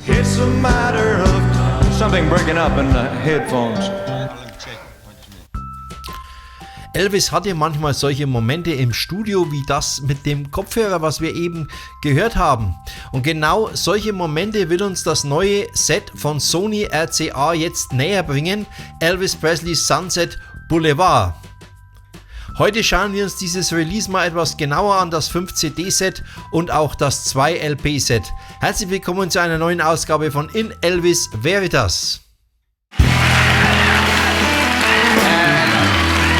It's a matter of time. Something breaking up in the headphones. Elvis hatte manchmal solche Momente im Studio wie das mit dem Kopfhörer, was wir eben gehört haben. Und genau solche Momente will uns das neue Set von Sony RCA jetzt näher bringen, Elvis Presley's Sunset Boulevard. Heute schauen wir uns dieses Release mal etwas genauer an, das 5-CD-Set und auch das 2-LP-Set. Herzlich willkommen zu einer neuen Ausgabe von In Elvis Veritas.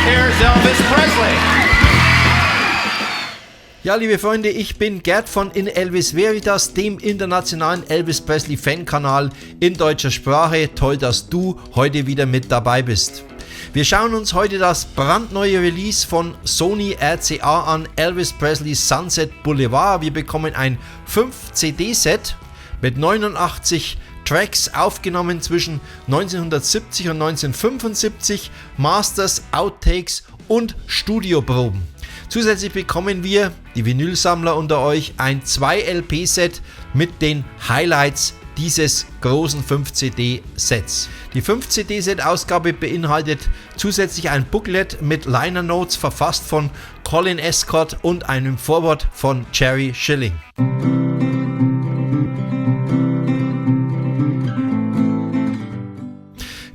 Here's Elvis Presley. Ja, liebe Freunde, ich bin Gerd von In Elvis Veritas, dem internationalen Elvis Presley Fan-Kanal in deutscher Sprache. Toll, dass du heute wieder mit dabei bist. Wir schauen uns heute das brandneue Release von Sony RCA an, Elvis Presley's Sunset Boulevard. Wir bekommen ein 5-CD-Set mit 89 Tracks, aufgenommen zwischen 1970 und 1975, Masters, Outtakes und Studioproben. Zusätzlich bekommen wir, die Vinylsammler unter euch, ein 2-LP-Set mit den Highlights dieses großen 5-CD-Sets. Die 5-CD-Set-Ausgabe beinhaltet zusätzlich ein Booklet mit Liner Notes, verfasst von Colin Escott und einem Vorwort von Jerry Schilling.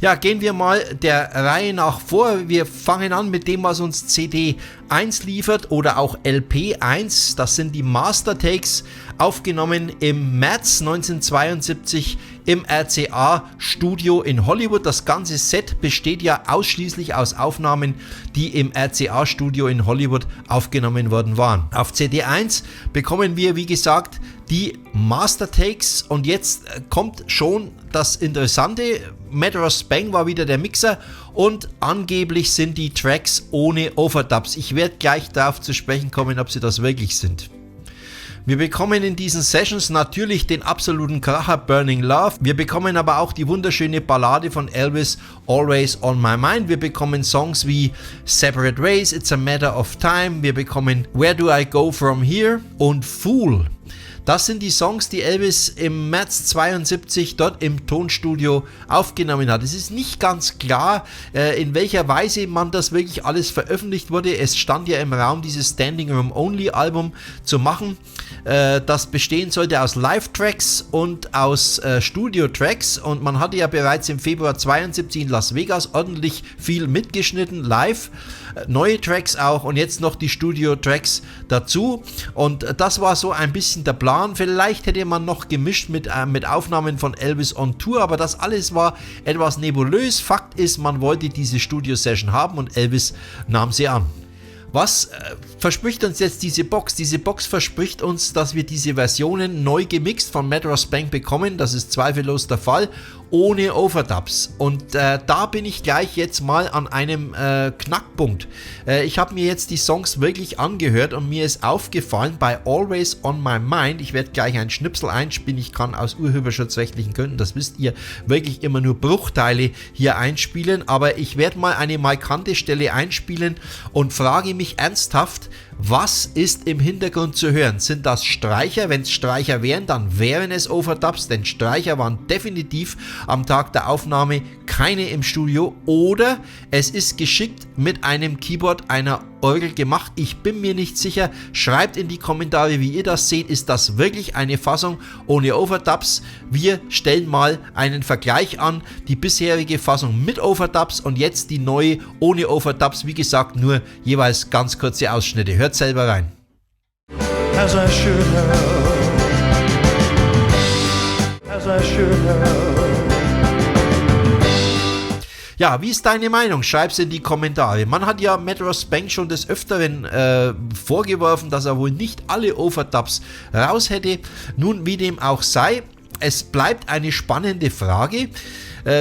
Ja, gehen wir mal der Reihe nach vor. Wir fangen an mit dem, was uns CD 1 liefert oder auch LP 1. Das sind die Master Takes, aufgenommen im März 1972 im RCA Studio in Hollywood. Das ganze Set besteht ja ausschließlich aus Aufnahmen, die im RCA Studio in Hollywood aufgenommen worden waren. Auf CD 1 bekommen wir, wie gesagt, die Master Takes, und jetzt kommt schon das Interessante. Matt Ross Spang war wieder der Mixer und angeblich sind die Tracks ohne Overdubs. Ich werde gleich darauf zu sprechen kommen, ob sie das wirklich sind. Wir bekommen in diesen Sessions natürlich den absoluten Kracher Burning Love. Wir bekommen aber auch die wunderschöne Ballade von Elvis, Always on My Mind. Wir bekommen Songs wie Separate Ways, It's a Matter of Time. Wir bekommen Where Do I Go From Here und Fool. Das sind die Songs, die Elvis im März 72 dort im Tonstudio aufgenommen hat. Es ist nicht ganz klar, in welcher Weise man das wirklich alles veröffentlicht wurde. Es stand ja im Raum, dieses Standing Room Only Album zu machen, das bestehen sollte aus Live-Tracks und aus Studio-Tracks, und man hatte ja bereits im Februar 72 in Las Vegas ordentlich viel mitgeschnitten, live, neue Tracks auch, und jetzt noch die Studio-Tracks dazu, und das war so ein bisschen der Plan. Vielleicht hätte man noch gemischt mit Aufnahmen von Elvis on Tour, aber das alles war etwas nebulös. Fakt ist, man wollte diese Studio-Session haben und Elvis nahm sie an. Was verspricht uns jetzt diese Box? Diese Box verspricht uns, dass wir diese Versionen neu gemixt von Matt Ross Spang bekommen. Das ist zweifellos der Fall, ohne Overdubs. Und da bin ich gleich jetzt mal an einem Knackpunkt. Ich habe mir jetzt die Songs wirklich angehört und mir ist aufgefallen, bei Always on My Mind, ich werde gleich ein Schnipsel einspielen, ich kann aus urheberschutzrechtlichen Gründen, das wisst ihr, wirklich immer nur Bruchteile hier einspielen, aber ich werde mal eine markante Stelle einspielen und frage mich ernsthaft, was ist im Hintergrund zu hören? Sind das Streicher? Wenn es Streicher wären, dann wären es Overdubs, denn Streicher waren definitiv am Tag der Aufnahme keine im Studio, oder es ist geschickt mit einem Keyboard einer Orgel gemacht. Ich bin mir nicht sicher. Schreibt in die Kommentare, wie ihr das seht. Ist das wirklich eine Fassung ohne Overdubs? Wir stellen mal einen Vergleich an. Die bisherige Fassung mit Overdubs und jetzt die neue ohne Overdubs. Wie gesagt, nur jeweils ganz kurze Ausschnitte. Hört selber rein. As I should have. As I should have. Ja, wie ist deine Meinung? Schreib's in die Kommentare. Man hat ja Matt Ross Spang schon des Öfteren vorgeworfen, dass er wohl nicht alle Overdubs raus hätte. Nun, wie dem auch sei, es bleibt eine spannende Frage.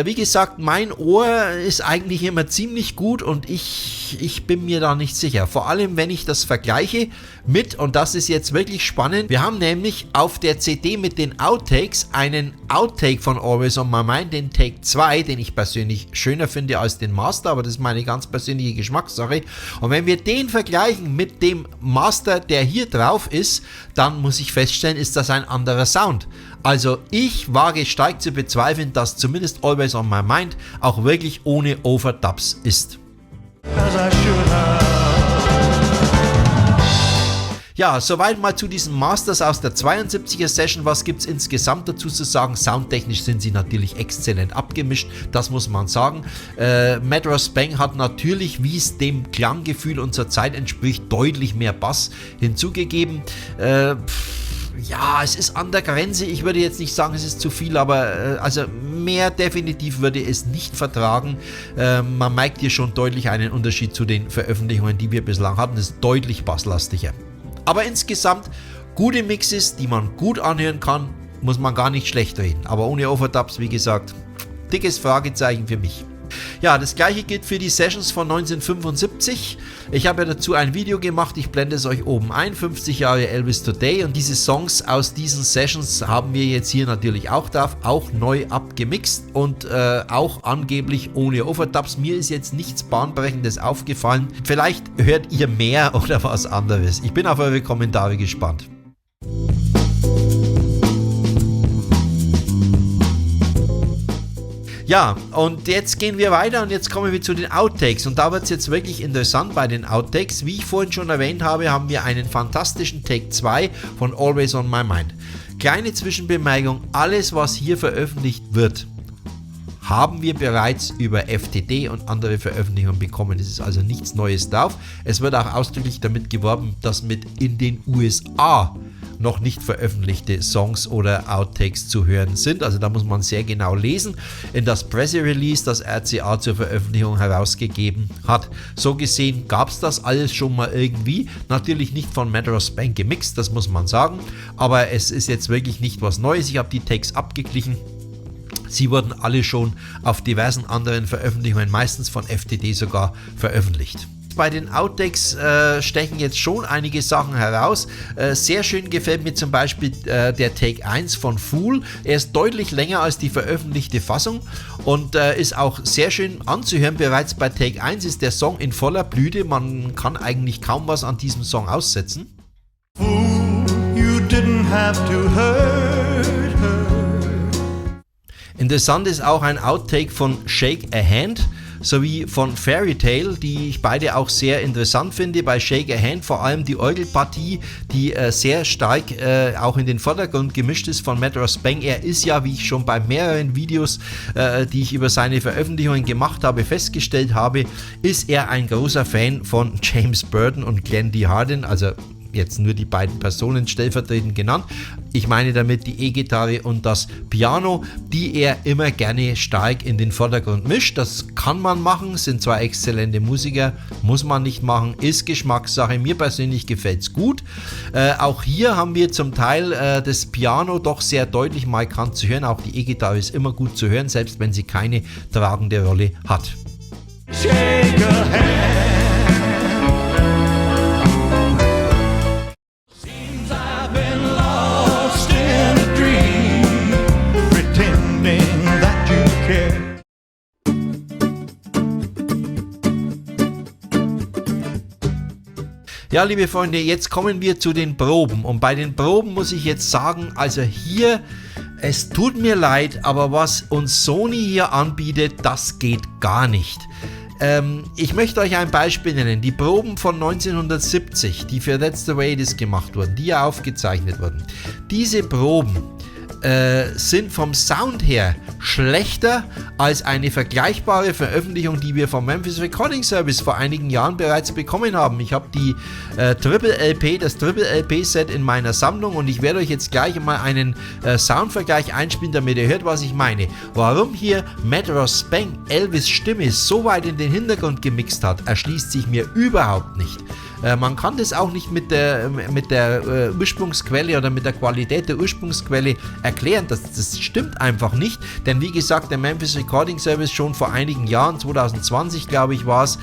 Wie gesagt, mein Ohr ist eigentlich immer ziemlich gut und ich bin mir da nicht sicher. Vor allem, wenn ich das vergleiche mit, und das ist jetzt wirklich spannend, wir haben nämlich auf der CD mit den Outtakes einen Outtake von Always on My Mind, den Take 2, den ich persönlich schöner finde als den Master, aber das ist meine ganz persönliche Geschmackssache. Und wenn wir den vergleichen mit dem Master, der hier drauf ist, dann muss ich feststellen, ist das ein anderer Sound. Also ich wage stark zu bezweifeln, dass zumindest Always on My Mind auch wirklich ohne Overdubs ist. as I should have. Ja, soweit mal zu diesen Masters aus der 72er Session. Was gibt es insgesamt dazu zu sagen? Soundtechnisch sind sie natürlich exzellent abgemischt, das muss man sagen. Matt Ross Bang hat natürlich, wie es dem Klanggefühl unserer Zeit entspricht, deutlich mehr Bass hinzugegeben. Ja, es ist an der Grenze. Ich würde jetzt nicht sagen, es ist zu viel, aber also mehr definitiv würde es nicht vertragen. Man merkt hier schon deutlich einen Unterschied zu den Veröffentlichungen, die wir bislang hatten. Es ist deutlich basslastiger. Aber insgesamt gute Mixes, die man gut anhören kann, muss man gar nicht schlecht reden. Aber ohne Overdubs, wie gesagt, dickes Fragezeichen für mich. Ja, das gleiche gilt für die Sessions von 1975. Ich habe ja dazu ein Video gemacht, ich blende es euch oben ein, 50 Jahre Elvis Today, und diese Songs aus diesen Sessions haben wir jetzt hier natürlich auch drauf, auch neu abgemixt und auch angeblich ohne Overdubs. Mir ist jetzt nichts Bahnbrechendes aufgefallen. Vielleicht hört ihr mehr oder was anderes. Ich bin auf eure Kommentare gespannt. Ja, und jetzt gehen wir weiter und jetzt kommen wir zu den Outtakes, und da wird es jetzt wirklich interessant bei den Outtakes. Wie ich vorhin schon erwähnt habe, haben wir einen fantastischen Take 2 von Always on My Mind. Kleine Zwischenbemerkung, alles was hier veröffentlicht wird, haben wir bereits über FTD und andere Veröffentlichungen bekommen. Es ist also nichts Neues drauf. Es wird auch ausdrücklich damit geworben, dass mit in den USA noch nicht veröffentlichte Songs oder Outtakes zu hören sind. Also da muss man sehr genau lesen in das Presserelease, das RCA zur Veröffentlichung herausgegeben hat. So gesehen gab es das alles schon mal irgendwie. Natürlich nicht von Matt Ross Bang gemixt, das muss man sagen. Aber es ist jetzt wirklich nicht was Neues. Ich habe die Takes abgeglichen. Sie wurden alle schon auf diversen anderen Veröffentlichungen, meistens von FTD sogar, veröffentlicht. Bei den Outtakes stechen jetzt schon einige Sachen heraus. Sehr schön gefällt mir zum Beispiel der Take 1 von Fool. Er ist deutlich länger als die veröffentlichte Fassung und ist auch sehr schön anzuhören. Bereits bei Take 1 ist der Song in voller Blüte. Man kann eigentlich kaum was an diesem Song aussetzen. Fool, you didn't have to hurt her. Interessant ist auch ein Outtake von Shake a Hand sowie von Fairy Tale, die ich beide auch sehr interessant finde. Bei Shake a Hand vor allem die Orgelpartie, die sehr stark auch in den Vordergrund gemischt ist von Matt Ross Bang. Er ist ja, wie ich schon bei mehreren Videos, die ich über seine Veröffentlichungen gemacht habe, festgestellt habe, ist er ein großer Fan von James Burton und Glenn D. Hardin, also jetzt nur die beiden Personen stellvertretend genannt. Ich meine damit die E-Gitarre und das Piano, die er immer gerne stark in den Vordergrund mischt. Das kann man machen, sind zwar exzellente Musiker, muss man nicht machen, ist Geschmackssache. Mir persönlich gefällt es gut. Auch hier haben wir zum Teil das Piano doch sehr deutlich markant zu hören. Auch die E-Gitarre ist immer gut zu hören, selbst wenn sie keine tragende Rolle hat. Shake a hand. Seems I've been lost in a dream, pretending that you care. Ja, liebe Freunde, jetzt kommen wir zu den Proben. Und bei den Proben muss ich jetzt sagen, also hier, es tut mir leid, aber was uns Sony hier anbietet, das geht gar nicht. Ich möchte euch ein Beispiel nennen. Die Proben von 1970, die für That's the Way It Is gemacht wurden, die ja aufgezeichnet wurden. Diese Proben sind vom Sound her schlechter als eine vergleichbare Veröffentlichung, die wir vom Memphis Recording Service vor einigen Jahren bereits bekommen haben. Ich habe die das Triple LP Set in meiner Sammlung und ich werde euch jetzt gleich mal einen Soundvergleich einspielen, damit ihr hört, was ich meine. Warum hier Matt Ross Bang Elvis' Stimme so weit in den Hintergrund gemixt hat, erschließt sich mir überhaupt nicht. Man kann das auch nicht mit der Ursprungsquelle oder mit der Qualität der Ursprungsquelle erklären. Das stimmt einfach nicht, denn wie gesagt, der Memphis Recording Service schon vor einigen Jahren, 2020 glaube ich war es,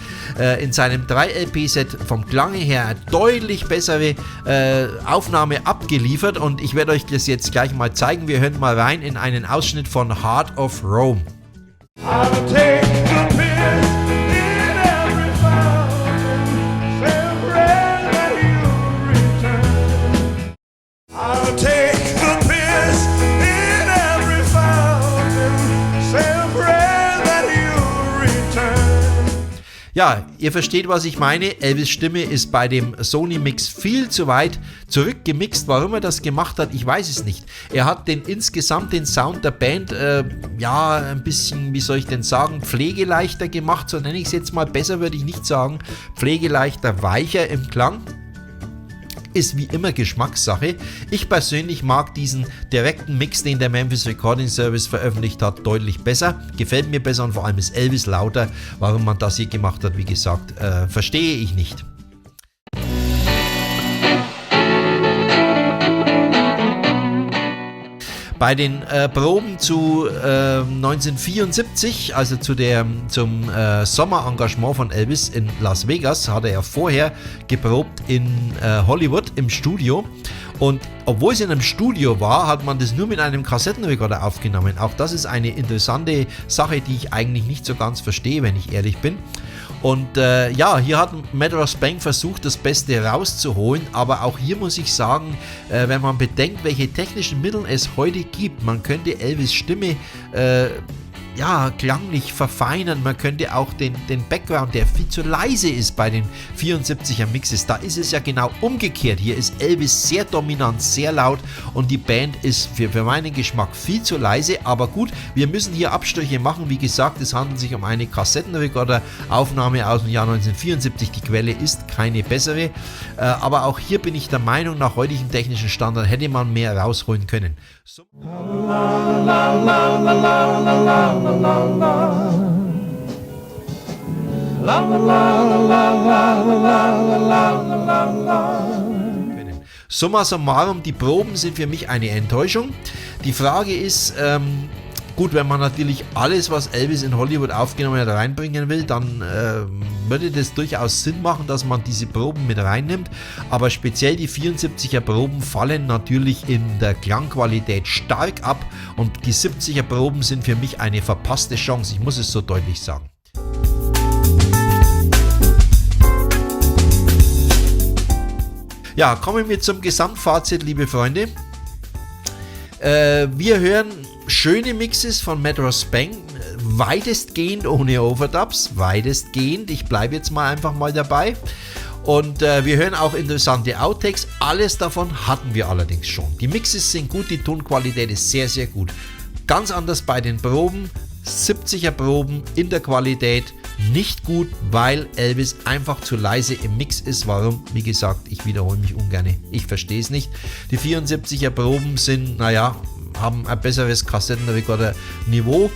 in seinem 3-LP-Set vom Klange her eine deutlich bessere Aufnahme abgeliefert und ich werde euch das jetzt gleich mal zeigen. Wir hören mal rein in einen Ausschnitt von Heart of Rome. I'll take the Ja, ihr versteht, was ich meine. Elvis' Stimme ist bei dem Sony-Mix viel zu weit zurückgemixt. Warum er das gemacht hat, ich weiß es nicht. Er hat insgesamt den Sound der Band, ein bisschen, wie soll ich denn sagen, pflegeleichter gemacht. So nenne ich es jetzt mal. Besser würde ich nicht sagen. Pflegeleichter, weicher im Klang. Ist wie immer Geschmackssache. Ich persönlich mag diesen direkten Mix, den der Memphis Recording Service veröffentlicht hat, deutlich besser. Gefällt mir besser und vor allem ist Elvis lauter. Warum man das hier gemacht hat, wie gesagt, verstehe ich nicht. Bei den Proben zu 1974, also zum Sommerengagement von Elvis in Las Vegas, hat er ja vorher geprobt in Hollywood im Studio. Und obwohl es in einem Studio war, hat man das nur mit einem Kassettenrekorder aufgenommen. Auch das ist eine interessante Sache, die ich eigentlich nicht so ganz verstehe, wenn ich ehrlich bin. Und hier hat Meadrow Spank versucht, das Beste rauszuholen, aber auch hier muss ich sagen, wenn man bedenkt, welche technischen Mittel es heute gibt, man könnte Elvis' Stimme klanglich verfeinern, man könnte auch den Background, der viel zu leise ist bei den 74er Mixes, da ist es ja genau umgekehrt. Hier ist Elvis sehr dominant, sehr laut und die Band ist für meinen Geschmack viel zu leise, aber gut, wir müssen hier Abstriche machen. Wie gesagt, es handelt sich um eine Kassettenrekorder-Aufnahme aus dem Jahr 1974, die Quelle ist keine bessere, aber auch hier bin ich der Meinung, nach heutigem technischen Standard hätte man mehr rausholen können. Summa summarum, die Proben sind für mich eine Enttäuschung. Die Frage ist, gut, wenn man natürlich alles, was Elvis in Hollywood aufgenommen hat, reinbringen will, dann würde das durchaus Sinn machen, dass man diese Proben mit reinnimmt. Aber speziell die 74er Proben fallen natürlich in der Klangqualität stark ab und die 70er Proben sind für mich eine verpasste Chance. Ich muss es so deutlich sagen. Ja, kommen wir zum Gesamtfazit, liebe Freunde. Wir hören schöne Mixes von Meadrow Spank, weitestgehend ohne Overdubs, weitestgehend, ich bleibe jetzt mal einfach mal dabei. Und wir hören auch interessante Outtakes, alles davon hatten wir allerdings schon. Die Mixes sind gut, die Tonqualität ist sehr, sehr gut. Ganz anders bei den Proben, 70er Proben in der Qualität nicht gut, weil Elvis einfach zu leise im Mix ist. Warum? Wie gesagt, ich wiederhole mich ungern. Ich verstehe es nicht. Die 74er Proben sind, haben ein besseres Kassettenrekorder-Niveau.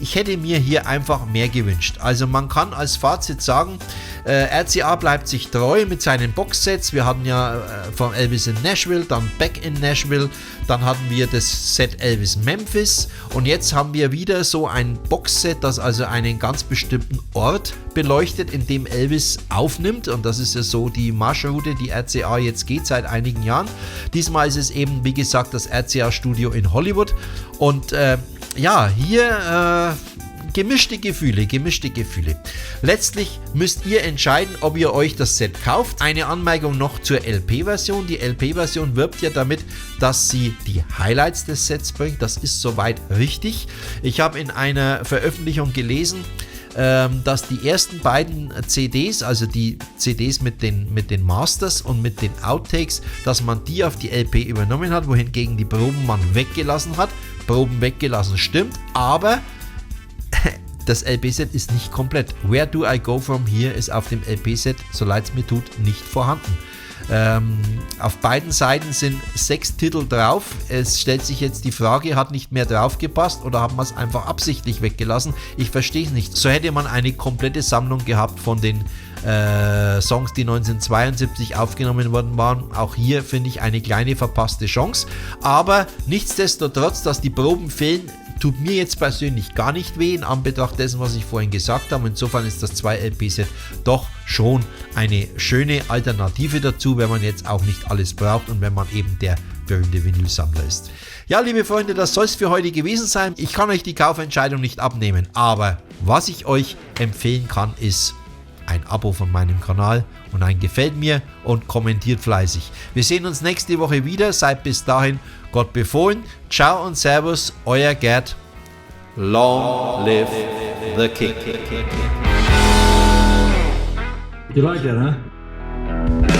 Ich hätte mir hier einfach mehr gewünscht. Also man kann als Fazit sagen, RCA bleibt sich treu mit seinen Boxsets. Wir hatten ja von Elvis in Nashville, dann Back in Nashville, dann hatten wir das Set Elvis Memphis und jetzt haben wir wieder so ein Boxset, das also einen ganz bestimmten Ort beleuchtet, in dem Elvis aufnimmt, und das ist ja so die Marschroute, die RCA jetzt geht seit einigen Jahren. Diesmal ist es eben, wie gesagt, das RCA-Studio in Hollywood und hier gemischte Gefühle. Letztlich müsst ihr entscheiden, ob ihr euch das Set kauft. Eine Anmerkung noch zur LP-Version. Die LP-Version wirbt ja damit, dass sie die Highlights des Sets bringt. Das ist soweit richtig. Ich habe in einer Veröffentlichung gelesen, dass die ersten beiden CDs, also die CDs mit den Masters und mit den Outtakes, dass man die auf die LP übernommen hat, wohingegen die Proben man weggelassen hat. Proben weggelassen stimmt, aber das LP-Set ist nicht komplett. Where Do I Go From Here ist auf dem LP-Set, so leid es mir tut, nicht vorhanden. Auf beiden Seiten sind 6 Titel drauf. Es stellt sich jetzt die Frage, hat nicht mehr drauf gepasst oder haben wir es einfach absichtlich weggelassen? Ich verstehe es nicht. So hätte man eine komplette Sammlung gehabt von den Songs, die 1972 aufgenommen worden waren. Auch hier finde ich eine kleine verpasste Chance. Aber nichtsdestotrotz, dass die Proben fehlen, tut mir jetzt persönlich gar nicht weh in Anbetracht dessen, was ich vorhin gesagt habe. Insofern ist das 2-LP-Set doch schon eine schöne Alternative dazu, wenn man jetzt auch nicht alles braucht und wenn man eben der berühmte Vinylsammler ist. Ja, liebe Freunde, das soll es für heute gewesen sein. Ich kann euch die Kaufentscheidung nicht abnehmen, aber was ich euch empfehlen kann, ist ein Abo von meinem Kanal und ein Gefällt mir und kommentiert fleißig. Wir sehen uns nächste Woche wieder. Seid bis dahin Gott befohlen. Ciao und Servus, euer Gerd. Long live the King. You like that, huh?